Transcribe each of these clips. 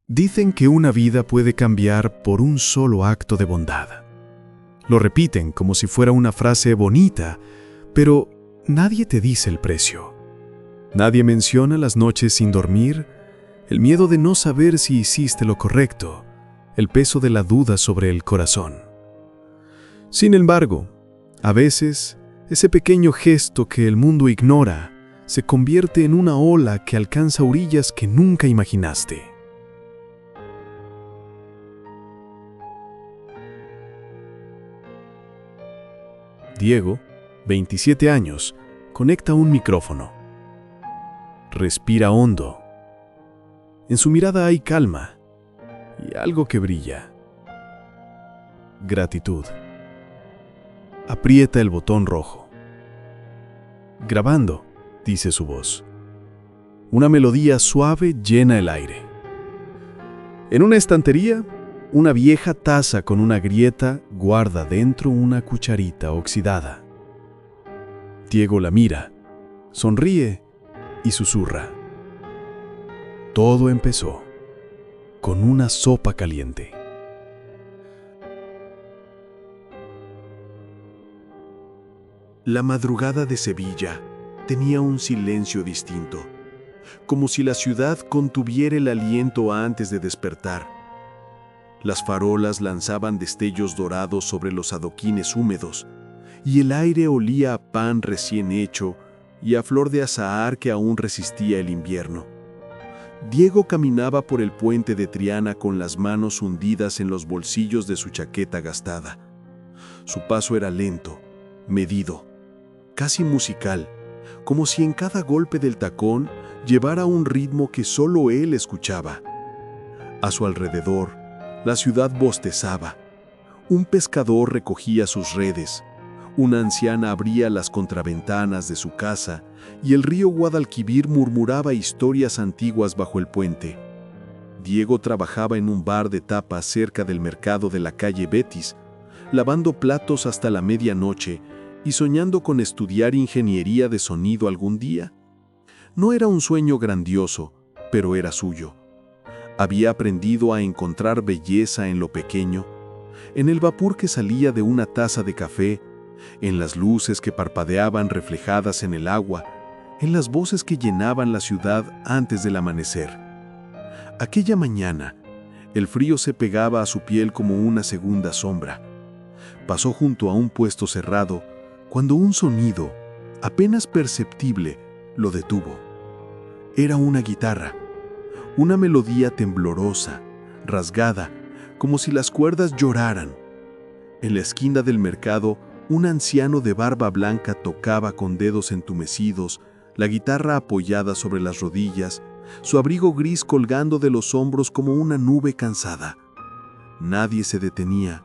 Dicen que una vida puede cambiar por un solo acto de bondad. Lo repiten como si fuera una frase bonita, pero nadie te dice el precio. Nadie menciona las noches sin dormir, el miedo de no saber si hiciste lo correcto, el peso de la duda sobre el corazón. Sin embargo, a veces, ese pequeño gesto que el mundo ignora se convierte en una ola que alcanza orillas que nunca imaginaste. Diego, 27 años, conecta un micrófono. Respira hondo. En su mirada hay calma y algo que brilla. Gratitud. Aprieta el botón rojo. Grabando, dice su voz. Una melodía suave llena el aire. En una estantería, una vieja taza con una grieta guarda dentro una cucharita oxidada. Diego la mira, sonríe y susurra. Todo empezó con una sopa caliente. La madrugada de Sevilla tenía un silencio distinto, como si la ciudad contuviera el aliento antes de despertar. Las farolas lanzaban destellos dorados sobre los adoquines húmedos, y el aire olía a pan recién hecho y a flor de azahar que aún resistía el invierno. Diego caminaba por el puente de Triana con las manos hundidas en los bolsillos de su chaqueta gastada. Su paso era lento, medido, casi musical, como si en cada golpe del tacón llevara un ritmo que solo él escuchaba. A su alrededor, la ciudad bostezaba. Un pescador recogía sus redes, una anciana abría las contraventanas de su casa y el río Guadalquivir murmuraba historias antiguas bajo el puente. Diego trabajaba en un bar de tapas cerca del mercado de la calle Betis, lavando platos hasta la medianoche y soñando con estudiar ingeniería de sonido algún día. No era un sueño grandioso, pero era suyo. Había aprendido a encontrar belleza en lo pequeño, en el vapor que salía de una taza de café, en las luces que parpadeaban reflejadas en el agua, en las voces que llenaban la ciudad antes del amanecer. Aquella mañana, el frío se pegaba a su piel como una segunda sombra. Pasó junto a un puesto cerrado cuando un sonido, apenas perceptible, lo detuvo. Era una guitarra. Una melodía temblorosa, rasgada, como si las cuerdas lloraran. En la esquina del mercado, un anciano de barba blanca tocaba con dedos entumecidos, la guitarra apoyada sobre las rodillas, su abrigo gris colgando de los hombros como una nube cansada. Nadie se detenía,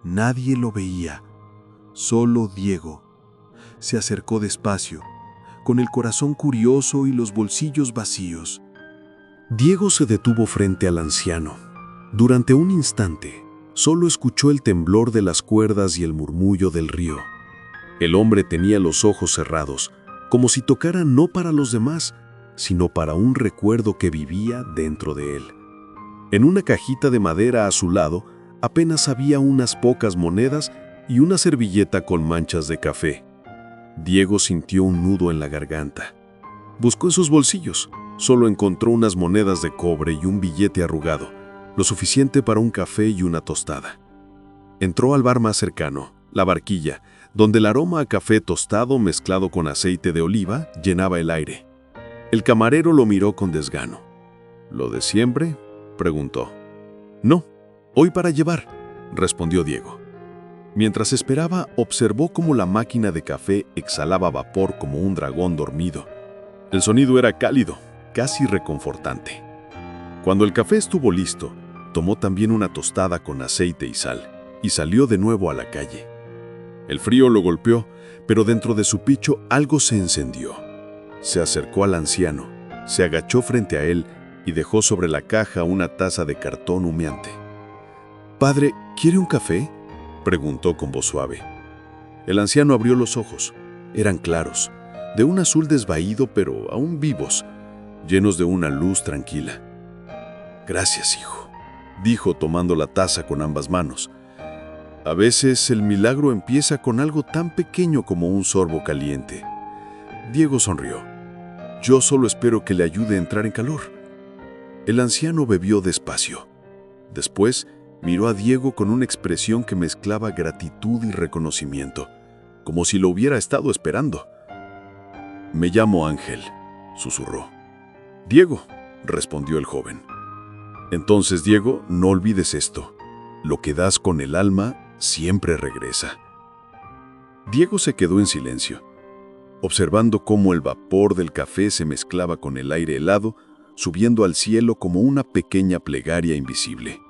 nadie lo veía, solo Diego. Se acercó despacio, con el corazón curioso y los bolsillos vacíos. Diego se detuvo frente al anciano. Durante un instante, solo escuchó el temblor de las cuerdas y el murmullo del río. El hombre tenía los ojos cerrados, como si tocara no para los demás, sino para un recuerdo que vivía dentro de él. En una cajita de madera a su lado, apenas había unas pocas monedas y una servilleta con manchas de café. Diego sintió un nudo en la garganta. Buscó en sus bolsillos. Solo encontró unas monedas de cobre y un billete arrugado, lo suficiente para un café y una tostada. Entró al bar más cercano, La Barquilla, donde el aroma a café tostado mezclado con aceite de oliva llenaba el aire. El camarero lo miró con desgano. ¿Lo de siempre?, preguntó. No, hoy para llevar, respondió Diego. Mientras esperaba, observó cómo la máquina de café exhalaba vapor como un dragón dormido. El sonido era cálido, casi reconfortante. Cuando el café estuvo listo, tomó también una tostada con aceite y sal y salió de nuevo a la calle. El frío lo golpeó, pero dentro de su pecho algo se encendió. Se acercó al anciano, se agachó frente a él y dejó sobre la caja una taza de cartón humeante. «Padre, ¿quiere un café?», preguntó con voz suave. El anciano abrió los ojos. Eran claros, de un azul desvaído pero aún vivos, llenos de una luz tranquila. Gracias, hijo, dijo tomando la taza con ambas manos. A veces el milagro empieza con algo tan pequeño como un sorbo caliente. Diego sonrió. Yo solo espero que le ayude a entrar en calor. El anciano bebió despacio. Después miró a Diego con una expresión que mezclaba gratitud y reconocimiento, como si lo hubiera estado esperando. Me llamo Ángel, susurró. Diego, respondió el joven. Entonces, Diego, no olvides esto. Lo que das con el alma siempre regresa. Diego se quedó en silencio, observando cómo el vapor del café se mezclaba con el aire helado, subiendo al cielo como una pequeña plegaria invisible.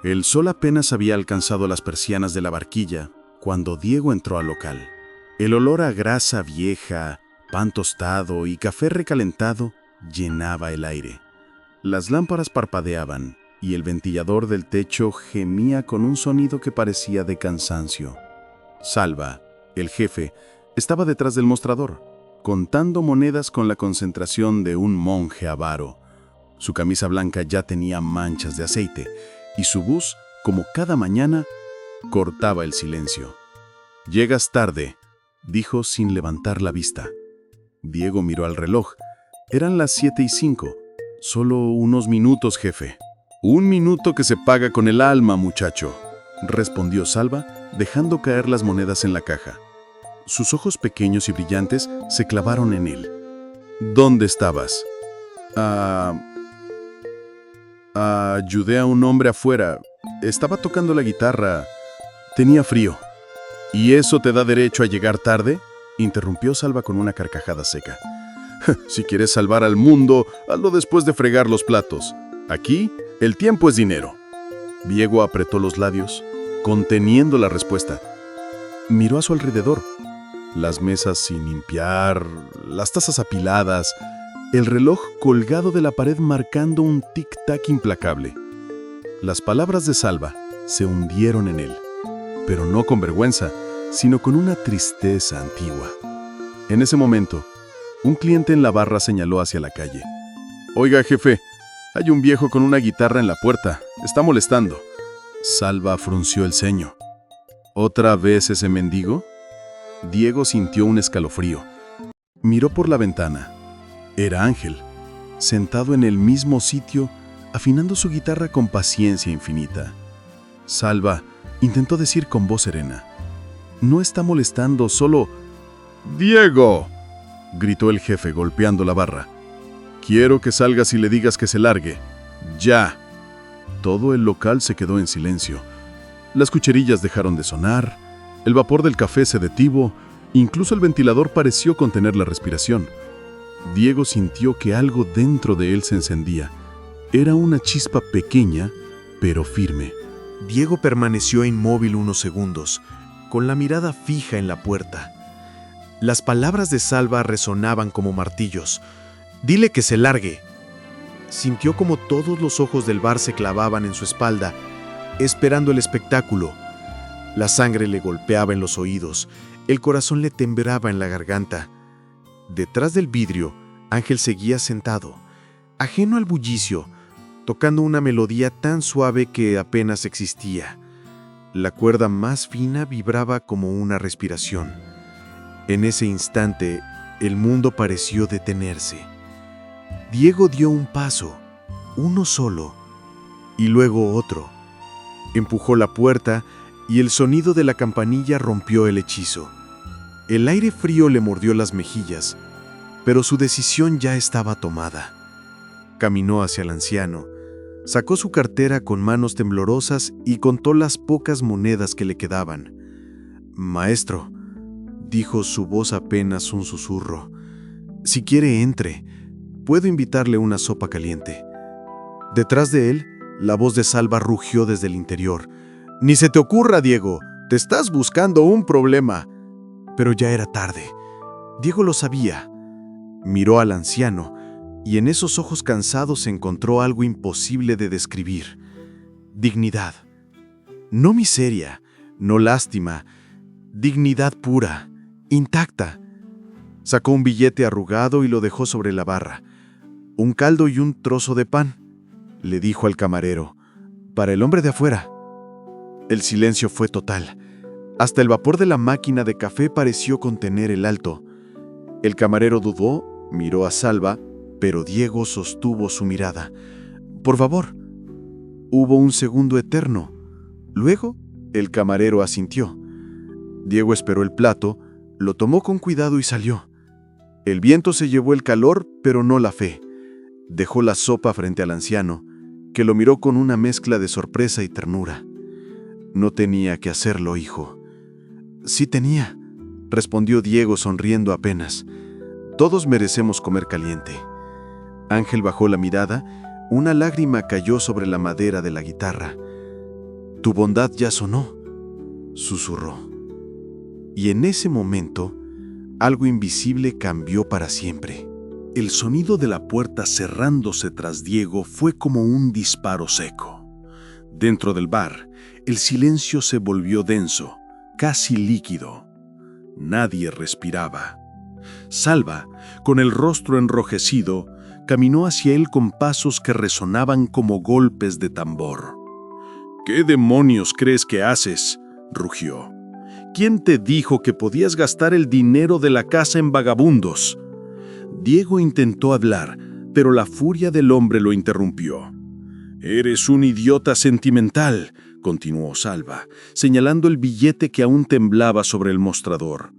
El sol apenas había alcanzado las persianas de la barquilla cuando Diego entró al local. El olor a grasa vieja, pan tostado y café recalentado llenaba el aire. Las lámparas parpadeaban y el ventilador del techo gemía con un sonido que parecía de cansancio. Salva, el jefe, estaba detrás del mostrador, contando monedas con la concentración de un monje avaro. Su camisa blanca ya tenía manchas de aceite y su voz, como cada mañana, cortaba el silencio. «Llegas tarde», dijo sin levantar la vista. Diego miró al reloj. Eran las 7:05. «Solo unos minutos, jefe». «Un minuto que se paga con el alma, muchacho», respondió Salva, dejando caer las monedas en la caja. Sus ojos pequeños y brillantes se clavaron en él. «¿Dónde estabas?» Ayudé a un hombre afuera. Estaba tocando la guitarra. Tenía frío». «¿Y eso te da derecho a llegar tarde?», interrumpió Salva con una carcajada seca. «Si quieres salvar al mundo, hazlo después de fregar los platos. Aquí, el tiempo es dinero». Diego apretó los labios, conteniendo la respuesta. Miró a su alrededor. Las mesas sin limpiar, las tazas apiladas, el reloj colgado de la pared marcando un tic-tac implacable. Las palabras de Salva se hundieron en él, pero no con vergüenza, sino con una tristeza antigua. En ese momento, un cliente en la barra señaló hacia la calle. «Oiga, jefe, hay un viejo con una guitarra en la puerta. Está molestando». Salva frunció el ceño. «¿Otra vez ese mendigo?». Diego sintió un escalofrío. Miró por la ventana. Era Ángel, sentado en el mismo sitio, afinando su guitarra con paciencia infinita. Salva intentó decir con voz serena: «No está molestando, solo...». «¡Diego!», gritó el jefe golpeando la barra. «Quiero que salgas y le digas que se largue. ¡Ya!». Todo el local se quedó en silencio. Las cucharillas dejaron de sonar, el vapor del café se detuvo, incluso el ventilador pareció contener la respiración. Diego sintió que algo dentro de él se encendía. Era una chispa pequeña, pero firme. Diego permaneció inmóvil unos segundos, con la mirada fija en la puerta. Las palabras de Salva resonaban como martillos. «Dile que se largue». Sintió como todos los ojos del bar se clavaban en su espalda, esperando el espectáculo. La sangre le golpeaba en los oídos, el corazón le temblaba en la garganta. Detrás del vidrio, Ángel seguía sentado, ajeno al bullicio, tocando una melodía tan suave que apenas existía. La cuerda más fina vibraba como una respiración. En ese instante, el mundo pareció detenerse. Diego dio un paso, uno solo, y luego otro. Empujó la puerta y el sonido de la campanilla rompió el hechizo. El aire frío le mordió las mejillas, pero su decisión ya estaba tomada. Caminó hacia el anciano, sacó su cartera con manos temblorosas y contó las pocas monedas que le quedaban. «Maestro», dijo su voz apenas un susurro, «si quiere entre. Puedo invitarle una sopa caliente». Detrás de él, la voz de Salva rugió desde el interior. «Ni se te ocurra, Diego. Te estás buscando un problema». Pero ya era tarde. Diego lo sabía. Miró al anciano y en esos ojos cansados encontró algo imposible de describir. Dignidad. No miseria, no lástima. Dignidad pura, intacta. Sacó un billete arrugado y lo dejó sobre la barra. Un caldo y un trozo de pan. le dijo al camarero. «Para el hombre de afuera». El silencio fue total. Hasta el vapor de la máquina de café pareció contener el alto. El camarero dudó, miró a Salva, pero Diego sostuvo su mirada. «Por favor». Hubo un segundo eterno. Luego, el camarero asintió. Diego esperó el plato, lo tomó con cuidado y salió. El viento se llevó el calor, pero no la fe. Dejó la sopa frente al anciano, que lo miró con una mezcla de sorpresa y ternura. «No tenía que hacerlo, hijo». «Sí tenía», respondió Diego sonriendo apenas. «Todos merecemos comer caliente». Ángel bajó la mirada, una lágrima cayó sobre la madera de la guitarra. «Tu bondad ya sonó», susurró. Y en ese momento, algo invisible cambió para siempre. El sonido de la puerta cerrándose tras Diego fue como un disparo seco. Dentro del bar, el silencio se volvió denso, casi líquido. Nadie respiraba. Salva, con el rostro enrojecido, caminó hacia él con pasos que resonaban como golpes de tambor. «¿Qué demonios crees que haces?», rugió. «¿Quién te dijo que podías gastar el dinero de la casa en vagabundos?». Diego intentó hablar, pero la furia del hombre lo interrumpió. «Eres un idiota sentimental», continuó Salva, señalando el billete que aún temblaba sobre el mostrador.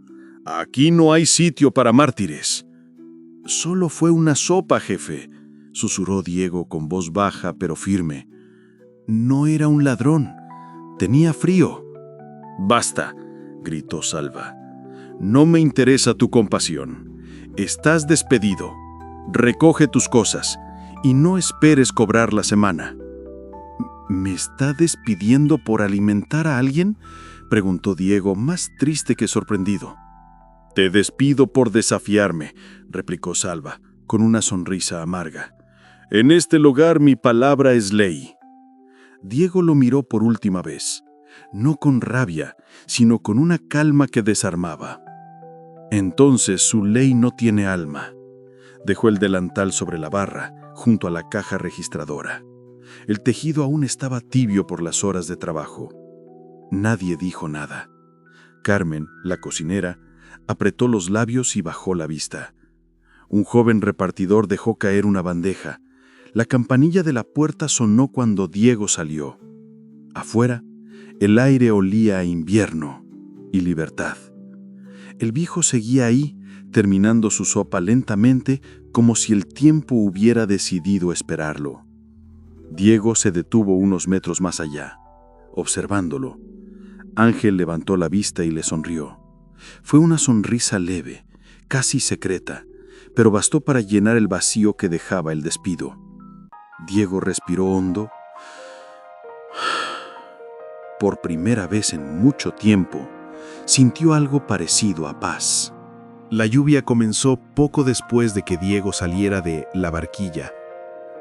«Aquí no hay sitio para mártires». «Solo fue una sopa, jefe», susurró Diego con voz baja pero firme. «No era un ladrón. Tenía frío». «Basta», gritó Salva. «No me interesa tu compasión. Estás despedido. Recoge tus cosas y no esperes cobrar la semana». «¿Me está despidiendo por alimentar a alguien?», preguntó Diego, más triste que sorprendido. «Te despido por desafiarme», replicó Salva, con una sonrisa amarga. «En este lugar mi palabra es ley». Diego lo miró por última vez, no con rabia, sino con una calma que desarmaba. «Entonces su ley no tiene alma». Dejó el delantal sobre la barra, junto a la caja registradora. El tejido aún estaba tibio por las horas de trabajo. Nadie dijo nada. Carmen, la cocinera, apretó los labios y bajó la vista. Un joven repartidor dejó caer una bandeja. La campanilla de la puerta sonó cuando Diego salió. Afuera, el aire olía a invierno y libertad. El viejo seguía ahí, terminando su sopa lentamente, como si el tiempo hubiera decidido esperarlo. Diego se detuvo unos metros más allá, observándolo. Ángel levantó la vista y le sonrió. Fue una sonrisa leve, casi secreta, pero bastó para llenar el vacío que dejaba el despido. Diego respiró hondo. Por primera vez en mucho tiempo, sintió algo parecido a paz. La lluvia comenzó poco después de que Diego saliera de la barquilla.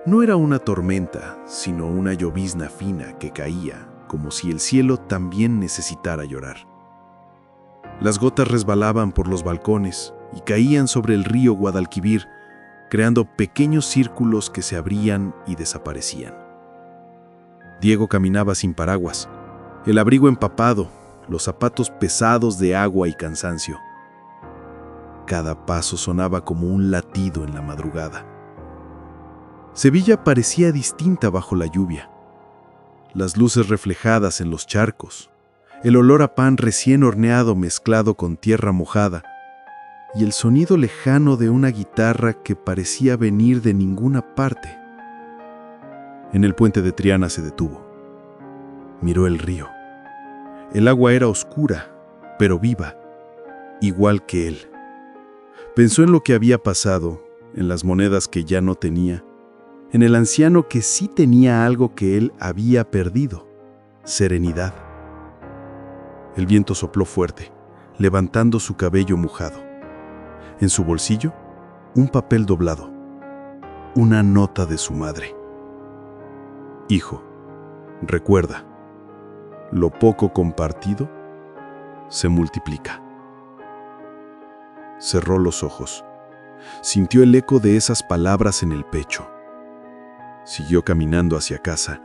No era una tormenta, sino una llovizna fina que caía, como si el cielo también necesitara llorar. Las gotas resbalaban por los balcones y caían sobre el río Guadalquivir, creando pequeños círculos que se abrían y desaparecían. Diego caminaba sin paraguas, el abrigo empapado, los zapatos pesados de agua y cansancio. Cada paso sonaba como un latido en la madrugada. Sevilla parecía distinta bajo la lluvia. Las luces reflejadas en los charcos, el olor a pan recién horneado mezclado con tierra mojada, y el sonido lejano de una guitarra que parecía venir de ninguna parte. En el puente de Triana se detuvo. Miró el río. El agua era oscura, pero viva, igual que él. Pensó en lo que había pasado, en las monedas que ya no tenía, en el anciano que sí tenía algo que él había perdido: serenidad. El viento sopló fuerte, levantando su cabello mojado. En su bolsillo, un papel doblado, una nota de su madre. «Hijo, recuerda, lo poco compartido se multiplica». Cerró los ojos. Sintió el eco de esas palabras en el pecho. Siguió caminando hacia casa,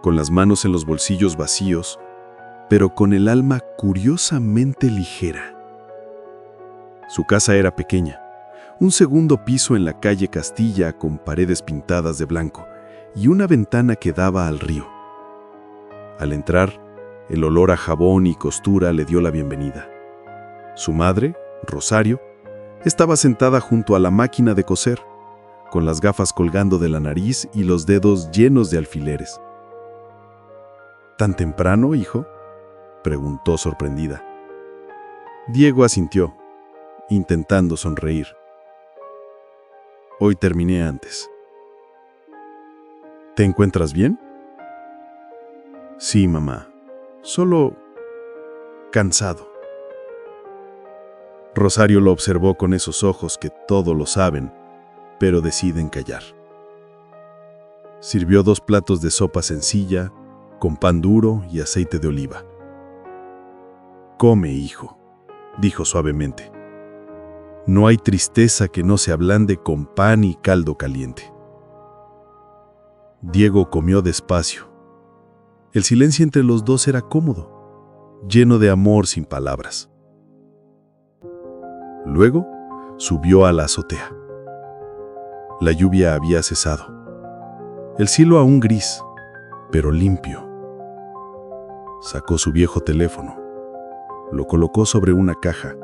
con las manos en los bolsillos vacíos, pero con el alma curiosamente ligera. Su casa era pequeña, un segundo piso en la calle Castilla con paredes pintadas de blanco y una ventana que daba al río. Al entrar, el olor a jabón y costura le dio la bienvenida. Su madre, Rosario, estaba sentada junto a la máquina de coser, con las gafas colgando de la nariz y los dedos llenos de alfileres. ¿Tan temprano, hijo?, preguntó sorprendida. Diego asintió, intentando sonreír. Hoy terminé antes. ¿Te encuentras bien? Sí, mamá. Solo cansado. Rosario lo observó con esos ojos que todo lo saben, pero deciden callar. Sirvió 2 platos de sopa sencilla, con pan duro y aceite de oliva. Come, hijo, dijo suavemente. No hay tristeza que no se ablande con pan y caldo caliente. Diego comió despacio. El silencio entre los dos era cómodo, lleno de amor sin palabras. Luego subió a la azotea. La lluvia había cesado. El cielo aún gris, pero limpio. Sacó su viejo teléfono, lo colocó sobre una caja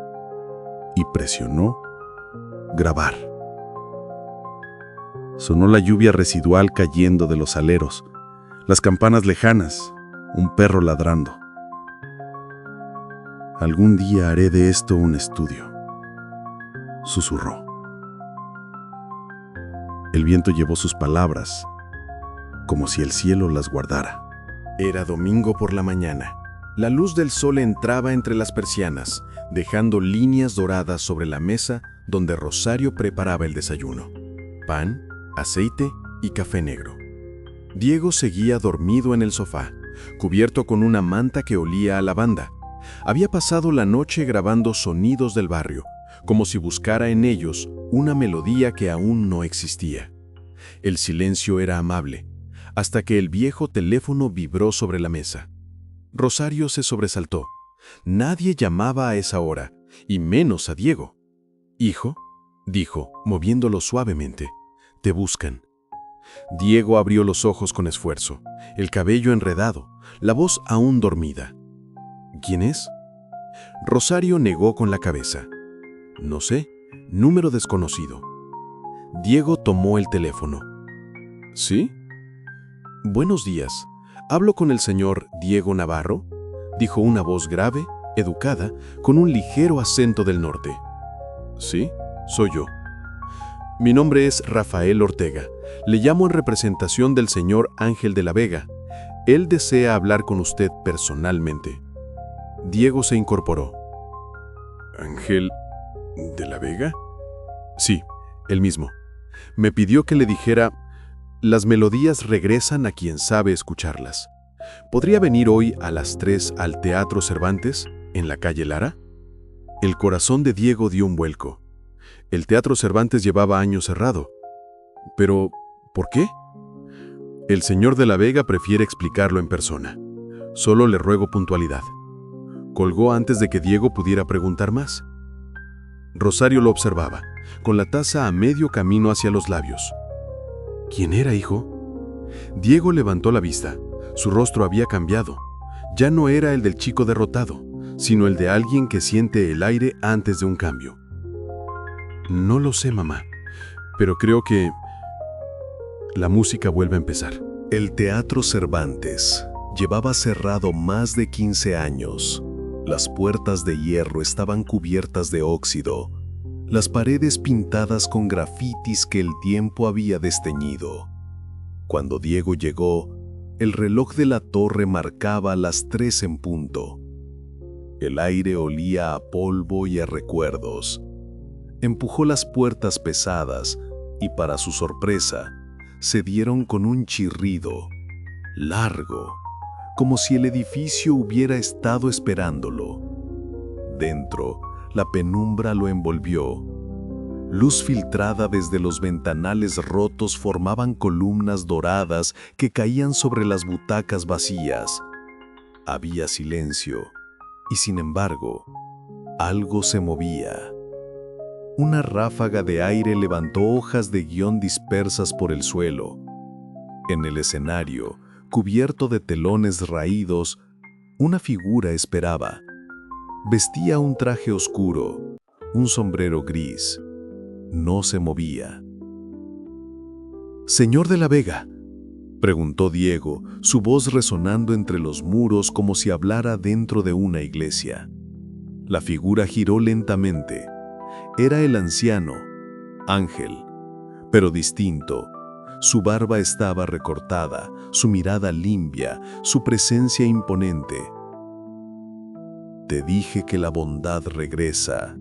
y presionó grabar. Sonó la lluvia residual cayendo de los aleros, las campanas lejanas, un perro ladrando. Algún día haré de esto un estudio, susurró. El viento llevó sus palabras, como si el cielo las guardara. Era domingo por la mañana. La luz del sol entraba entre las persianas, dejando líneas doradas sobre la mesa donde Rosario preparaba el desayuno. Pan, aceite y café negro. Diego seguía dormido en el sofá, cubierto con una manta que olía a lavanda. Había pasado la noche grabando sonidos del barrio, como si buscara en ellos una melodía que aún no existía. El silencio era amable, hasta que el viejo teléfono vibró sobre la mesa. Rosario se sobresaltó. Nadie llamaba a esa hora, y menos a Diego. «Hijo», dijo, moviéndolo suavemente, «te buscan». Diego abrió los ojos con esfuerzo, el cabello enredado, la voz aún dormida. «¿Quién es?». Rosario negó con la cabeza. «No sé, número desconocido». Diego tomó el teléfono. «¿Sí?». «Buenos días. ¿Hablo con el señor Diego Navarro?», dijo una voz grave, educada, con un ligero acento del norte. «Sí, soy yo». «Mi nombre es Rafael Ortega. Le llamo en representación del señor Ángel de la Vega. Él desea hablar con usted personalmente». Diego se incorporó. «¿Ángel de la Vega?». «Sí, él mismo. Me pidió que le dijera, las melodías regresan a quien sabe escucharlas. ¿Podría venir hoy a las 3 al Teatro Cervantes, en la calle Lara?». El corazón de Diego dio un vuelco. El Teatro Cervantes llevaba años cerrado. «¿Pero por qué?». «El señor de la Vega prefiere explicarlo en persona. Solo le ruego puntualidad». Colgó antes de que Diego pudiera preguntar más. Rosario lo observaba, con la taza a medio camino hacia los labios. «¿Quién era, hijo?». Diego levantó la vista. Su rostro había cambiado. Ya no era el del chico derrotado, sino el de alguien que siente el aire antes de un cambio. «No lo sé, mamá, pero creo que…». La música vuelve a empezar. El Teatro Cervantes llevaba cerrado más de 15 años. Las puertas de hierro estaban cubiertas de óxido, las paredes pintadas con grafitis que el tiempo había desteñido. Cuando Diego llegó, el reloj de la torre marcaba las 3 en punto. El aire olía a polvo y a recuerdos. Empujó las puertas pesadas y, para su sorpresa, se dieron con un chirrido largo, como si el edificio hubiera estado esperándolo. Dentro, la penumbra lo envolvió. Luz filtrada desde los ventanales rotos formaban columnas doradas que caían sobre las butacas vacías. Había silencio, y sin embargo, algo se movía. Una ráfaga de aire levantó hojas de guión dispersas por el suelo. En el escenario, cubierto de telones raídos, una figura esperaba. Vestía un traje oscuro, un sombrero gris. No se movía. «Señor de la Vega», preguntó Diego, su voz resonando entre los muros como si hablara dentro de una iglesia. La figura giró lentamente. Era el anciano, Ángel, pero distinto. Su barba estaba recortada, su mirada limpia, su presencia imponente. «Te dije que la bondad regresa»,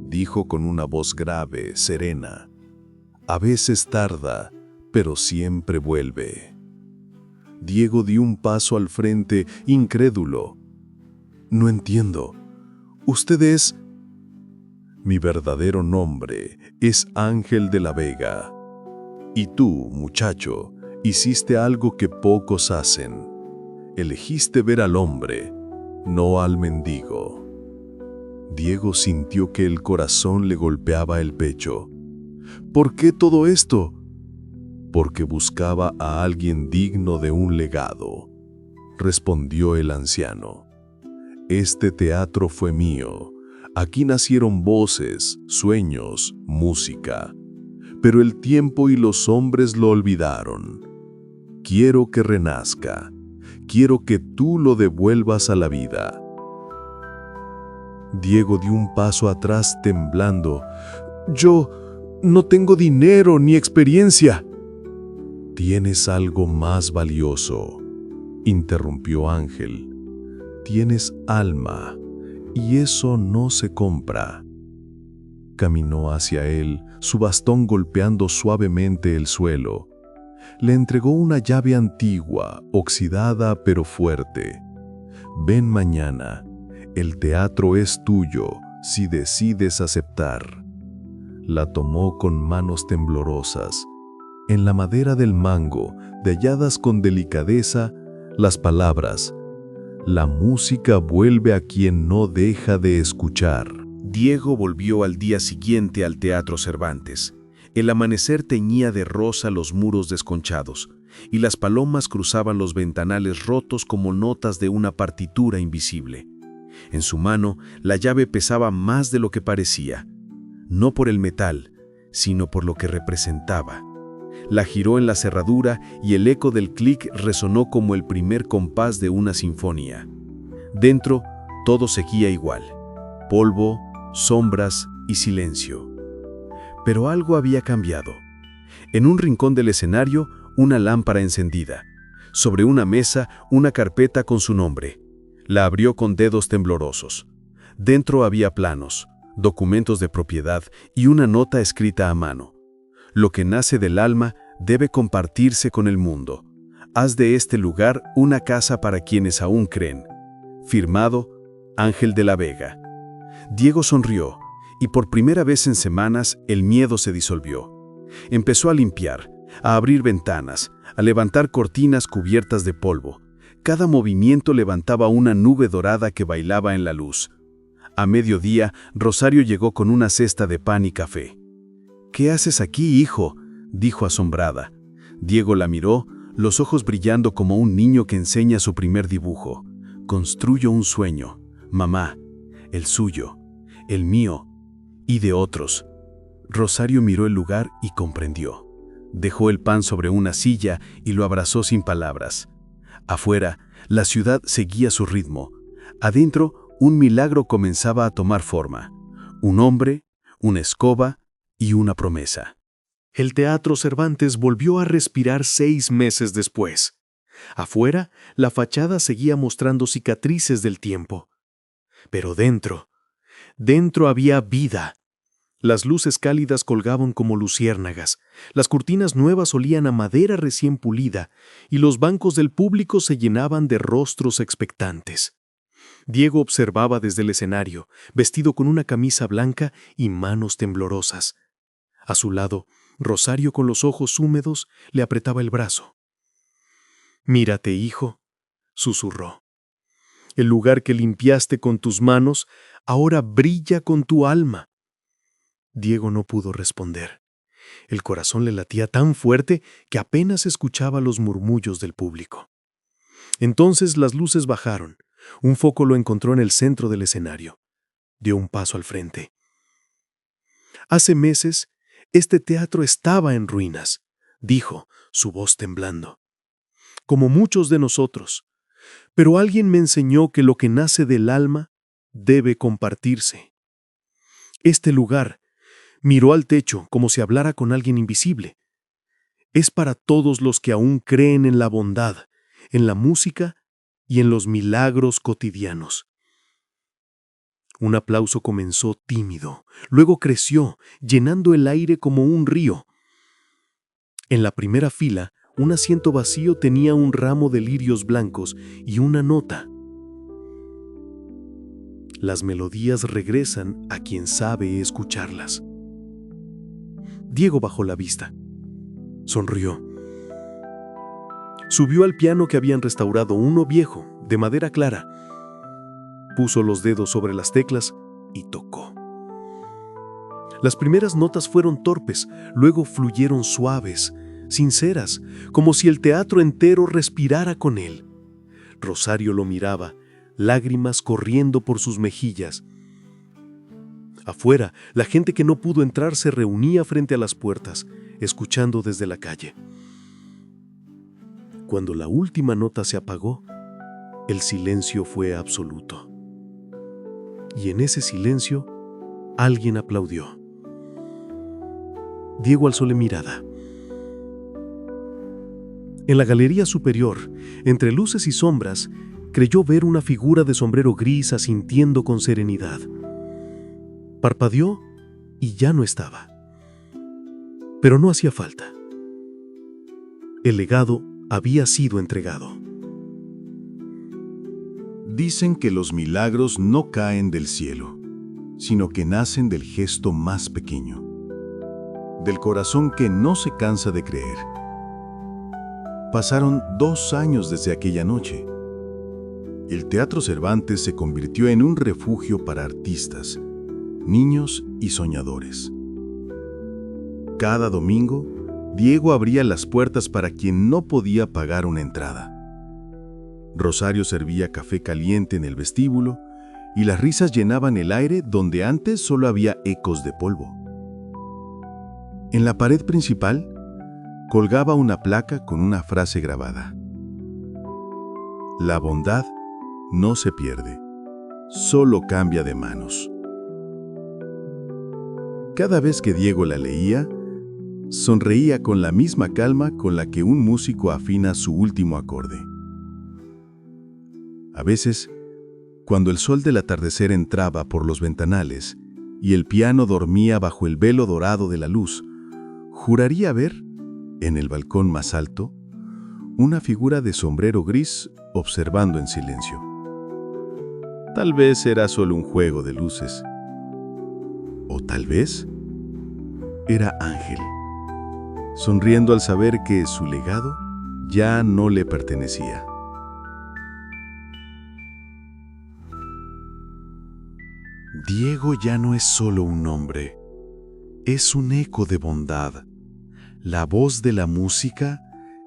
dijo con una voz grave, serena. «A veces tarda, pero siempre vuelve». Diego dio un paso al frente, incrédulo. «No entiendo. Usted es...» «Mi verdadero nombre es Ángel de la Vega. Y tú, muchacho, hiciste algo que pocos hacen. Elegiste ver al hombre, no al mendigo». Diego sintió que el corazón le golpeaba el pecho. «¿Por qué todo esto?» «Porque buscaba a alguien digno de un legado», respondió el anciano. «Este teatro fue mío. Aquí nacieron voces, sueños, música. Pero el tiempo y los hombres lo olvidaron. Quiero que renazca. Quiero que tú lo devuelvas a la vida». Diego dio un paso atrás temblando. «Yo no tengo dinero ni experiencia». «Tienes algo más valioso», interrumpió Ángel. «Tienes alma, y eso no se compra». Caminó hacia él, su bastón golpeando suavemente el suelo. Le entregó una llave antigua, oxidada pero fuerte. «Ven mañana. El teatro es tuyo si decides aceptar». La tomó con manos temblorosas. En la madera del mango, delladas con delicadeza, las palabras: «La música vuelve a quien no deja de escuchar». Diego volvió al día siguiente al Teatro Cervantes. El amanecer teñía de rosa los muros desconchados, y las palomas cruzaban los ventanales rotos como notas de una partitura invisible. En su mano, la llave pesaba más de lo que parecía, no por el metal, sino por lo que representaba. La giró en la cerradura y el eco del clic resonó como el primer compás de una sinfonía. Dentro, todo seguía igual: polvo, sombras y silencio. Pero algo había cambiado. En un rincón del escenario, una lámpara encendida. Sobre una mesa, una carpeta con su nombre. La abrió con dedos temblorosos. Dentro había planos, documentos de propiedad y una nota escrita a mano. «Lo que nace del alma debe compartirse con el mundo. Haz de este lugar una casa para quienes aún creen». Firmado, Ángel de la Vega. Diego sonrió, y por primera vez en semanas el miedo se disolvió. Empezó a limpiar, a abrir ventanas, a levantar cortinas cubiertas de polvo. Cada movimiento levantaba una nube dorada que bailaba en la luz. A mediodía, Rosario llegó con una cesta de pan y café. «¿Qué haces aquí, hijo?», dijo asombrada. Diego la miró, los ojos brillando como un niño que enseña su primer dibujo. «Construyo un sueño, mamá, el suyo, el mío y de otros». Rosario miró el lugar y comprendió. Dejó el pan sobre una silla y lo abrazó sin palabras. Afuera, la ciudad seguía su ritmo. Adentro, un milagro comenzaba a tomar forma. Un hombre, una escoba y una promesa. El Teatro Cervantes volvió a respirar 6 meses después. Afuera, la fachada seguía mostrando cicatrices del tiempo. Pero dentro había vida. Las luces cálidas colgaban como luciérnagas, las cortinas nuevas olían a madera recién pulida y los bancos del público se llenaban de rostros expectantes. Diego observaba desde el escenario, vestido con una camisa blanca y manos temblorosas. A su lado, Rosario, con los ojos húmedos, le apretaba el brazo. «Mírate, hijo», susurró. «El lugar que limpiaste con tus manos ahora brilla con tu alma». Diego no pudo responder. El corazón le latía tan fuerte que apenas escuchaba los murmullos del público. Entonces las luces bajaron. Un foco lo encontró en el centro del escenario. Dio un paso al frente. «Hace meses, este teatro estaba en ruinas», dijo, su voz temblando. «Como muchos de nosotros. Pero alguien me enseñó que lo que nace del alma debe compartirse. Este lugar», miró al techo como si hablara con alguien invisible, «es para todos los que aún creen en la bondad, en la música y en los milagros cotidianos». Un aplauso comenzó tímido, luego creció, llenando el aire como un río. En la primera fila, un asiento vacío tenía un ramo de lirios blancos y una nota. «Las melodías regresan a quien sabe escucharlas». Diego bajó la vista. Sonrió. Subió al piano que habían restaurado, uno viejo, de madera clara. Puso los dedos sobre las teclas y tocó. Las primeras notas fueron torpes, luego fluyeron suaves, sinceras, como si el teatro entero respirara con él. Rosario lo miraba, lágrimas corriendo por sus mejillas. Afuera, la gente que no pudo entrar se reunía frente a las puertas, escuchando desde la calle. Cuando la última nota se apagó, el silencio fue absoluto. Y en ese silencio, alguien aplaudió. Diego alzó la mirada. En la galería superior, entre luces y sombras, creyó ver una figura de sombrero gris asintiendo con serenidad. Parpadeó y ya no estaba. Pero no hacía falta. El legado había sido entregado. Dicen que los milagros no caen del cielo, sino que nacen del gesto más pequeño, del corazón que no se cansa de creer. Pasaron 2 años desde aquella noche. El Teatro Cervantes se convirtió en un refugio para artistas, niños y soñadores. Cada domingo, Diego abría las puertas para quien no podía pagar una entrada. Rosario servía café caliente en el vestíbulo y las risas llenaban el aire donde antes solo había ecos de polvo. En la pared principal colgaba una placa con una frase grabada: «La bondad no se pierde, solo cambia de manos». Cada vez que Diego la leía, sonreía con la misma calma con la que un músico afina su último acorde. A veces, cuando el sol del atardecer entraba por los ventanales y el piano dormía bajo el velo dorado de la luz, juraría ver, en el balcón más alto, una figura de sombrero gris observando en silencio. Tal vez era solo un juego de luces. O tal vez era Ángel, sonriendo al saber que su legado ya no le pertenecía. Diego ya no es solo un nombre, es un eco de bondad, la voz de la música,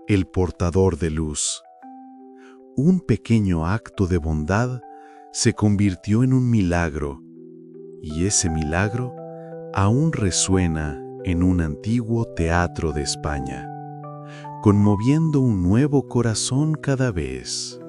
el portador de luz. Un pequeño acto de bondad se convirtió en un milagro, y ese milagro aún resuena en un antiguo teatro de España, conmoviendo un nuevo corazón cada vez.